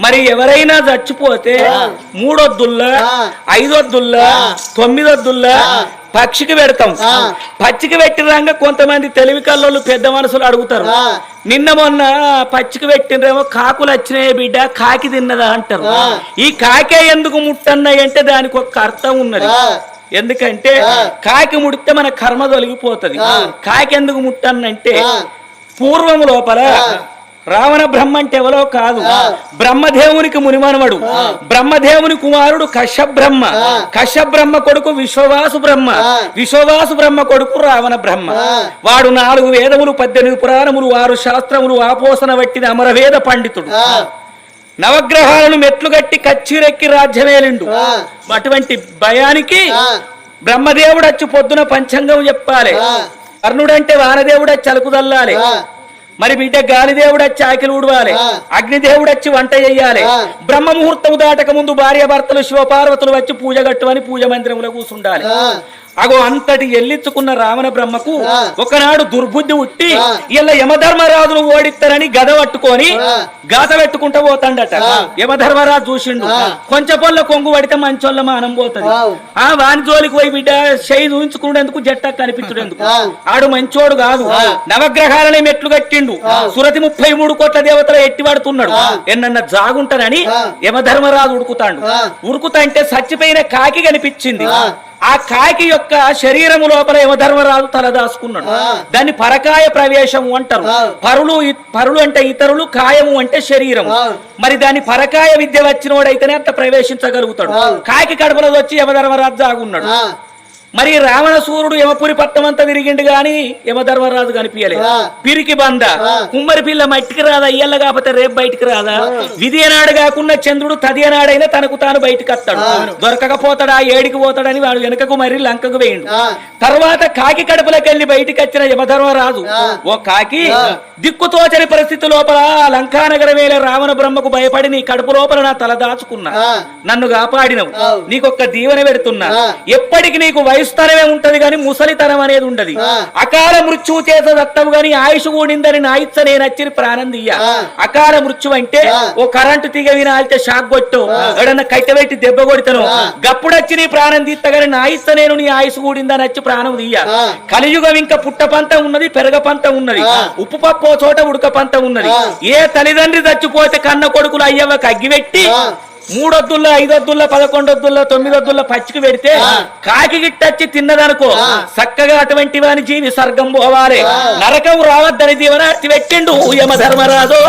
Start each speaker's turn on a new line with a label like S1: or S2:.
S1: మరి ఎవరైనా చచ్చిపోతే 3 వద్దుల్లా 5 వద్దుల్లా 9 వద్దుల్లా పక్షికి పెడతాం. పచ్చికి పెట్టినాక కొంతమంది తెలివి కల్లోళ్ళు పెద్ద మనసులు అడుగుతారు, నిన్న మొన్న పచ్చికి పెట్టినరేమో కాకులు వచ్చినాయి బిడ్డ కాకి తిన్నదా అంటారు. ఈ కాకే ఎందుకు ముట్టన్నాయి అంటే దానికి ఒక అర్థం ఉన్నది. ఎందుకంటే కాకి ముడితే మన కర్మ తొలగిపోతుంది. కాకి ఎందుకు ముట్టన్నంటే పూర్వం లోపల రావణ బ్రహ్మ అంటే ఎవరో కాదు, బ్రహ్మదేవునికి మునిమనవడు, బ్రహ్మదేవుని కుమారుడు కశ్యబ్రహ్మ, కశ్యబ్రహ్మ కొడుకు విశ్వవాసు బ్రహ్మ, విశ్వవాసు బ్రహ్మ కొడుకు రావణ బ్రహ్మ. వాడు 4 వేదములు 18 పురాణములు 6 శాస్త్రములు ఆపోసన వట్టిన అమరవేద పండితుడు. నవగ్రహాలను మెట్లు గట్టి కచ్చిరెక్కి రాజ్యమేలిండు. అటువంటి భయానికి బ్రహ్మదేవుడు వచ్చి పొద్దున పంచాంగం చెప్పాలి, కర్ణుడంటే వానదేవుడు వచ్చి అలుకుదల్లాలి, మరి బిడ్డ గాలిదేవుడు వచ్చి ఆకిలు ఊడవాలి, అగ్నిదేవుడు వచ్చి వంట చెయ్యాలి, బ్రహ్మ ముహూర్తం దాటక ముందు భార్య భర్తలు శివపార్వతులు వచ్చి పూజ కట్టువని పూజ మందిరంలో కూర్చుండాలి. అగో అంతటి ఎల్లించుకున్న రావణ బ్రహ్మకు ఒకనాడు దుర్బుద్ధి ఉట్టి ఇలా యమధర్మరాజును ఓడిస్తారని గద పట్టుకొని గాత పెట్టుకుంటూ పోతాడట. యమధర్మరాజు చూసిండు, కొంచెం పొల్ల కొంగు పడితే మంచోళ్ళ మానం పోతుంది, ఆ వాని జోలికి పోయి బిడ్డ చేయి చూయించుకునేందుకు జట్ట కనిపించుడేందుకు, ఆడు మంచోడు కాదు. నవగ్రహాలని మెట్లు కట్టిండు, సురతి 33 కోట్ల దేవతలు ఎట్టి పడుతున్నాడు, ఎన్నన్న జాగుంటానని యమధర్మరాజు ఉరుకుతాడు. ఉరుకుతా అంటే చచ్చిపోయిన కాకి కనిపించింది. ఆ కాకి యొక్క శరీరము లోపల యమధర్మరాజు తలదాసుకున్నాడు. దాన్ని పరకాయ ప్రవేశము అంటారు. పరులు అంటే ఇతరులు, కాయము అంటే శరీరము. మరి దాని పరకాయ విద్య వచ్చినోడైతేనే అంత ప్రవేశించగలుగుతాడు. కాకి కడుపులో వచ్చి యమధర్మరాజు జాగున్నాడు. మరి రావణసూరుడు యమపురి పట్టం అంతా తిరిగిండు గాని యమధర్మరాజు కనిపించలేదు. పిరికి బంద కుమ్మరి పిల్ల మట్టికి రాదా, ఇయ్యల్ల కాకపోతే రేపు బయటికి రాదా, విధి అనాడు కాకుండా చంద్రుడు తది అనాడైనా తనకు తాను బయటకు వస్తాడు, దొరకకపోతాడా ఏడికి పోతాడని వాడు వెనకకు మరి లంకకు వేయండు. తర్వాత కాకి కడుపులోకి వెళ్లి బయటికి వచ్చిన యమధర్మరాజు, ఓ కాకి దిక్కుతోచని పరిస్థితి లోపల లంకానగరమేలే రావణ బ్రహ్మకు భయపడి నీ కడుపు లోపల నా తల దాచుకున్నా, నన్ను కాపాడినవు, నీకొక్క దీవెన పెడుతున్నా, ఎప్పటికి నీకు వయసుతనమే ఉంటది గాని ముసలితనం అనేది ఉండదు, అకాల మృత్యువు చేత దత్తవు గాని ఆయుష్ కూడిందని నా ఇచ్చ నేను వచ్చి ప్రాణం దియ్యా. అకాల మృత్యు అంటే ఓ కరెంటు తీగ వినాలితే షాక్ కొట్టు, ఎవడన్నా కట్టెబెట్టి దెబ్బ కొడితను, గప్పుడొచ్చి నీ ప్రాణం తీస్తా గాని నా ఇచ్చ నేను నీ ఆయుష్ కూడిందని వచ్చి ప్రాణం దియ్యా. కలియుగం ఇంకా పుట్ట పంతం ఉన్నది, పెరగ పంతం ఉన్నది, ఉప్పు పప్పు చోట ఉడక పంతం ఉన్నది. ఏ తల్లిదండ్రి చచ్చిపోతే కన్న కొడుకులు అయ్యవ్వకు అగ్గిపెట్టి 3 వద్దుల్లో 5 వద్దుల్లో 11 వద్దుల్లో 9 వద్దుల్లో పచ్చికి పెడితే కాకి గిట్టచ్చి తిన్నదనుకో చక్కగా అటువంటి వాని జీవి స్వర్గం పోవాలి, నరకం రావద్దని దీవెన పెట్టిండు యమధర్మరాజు.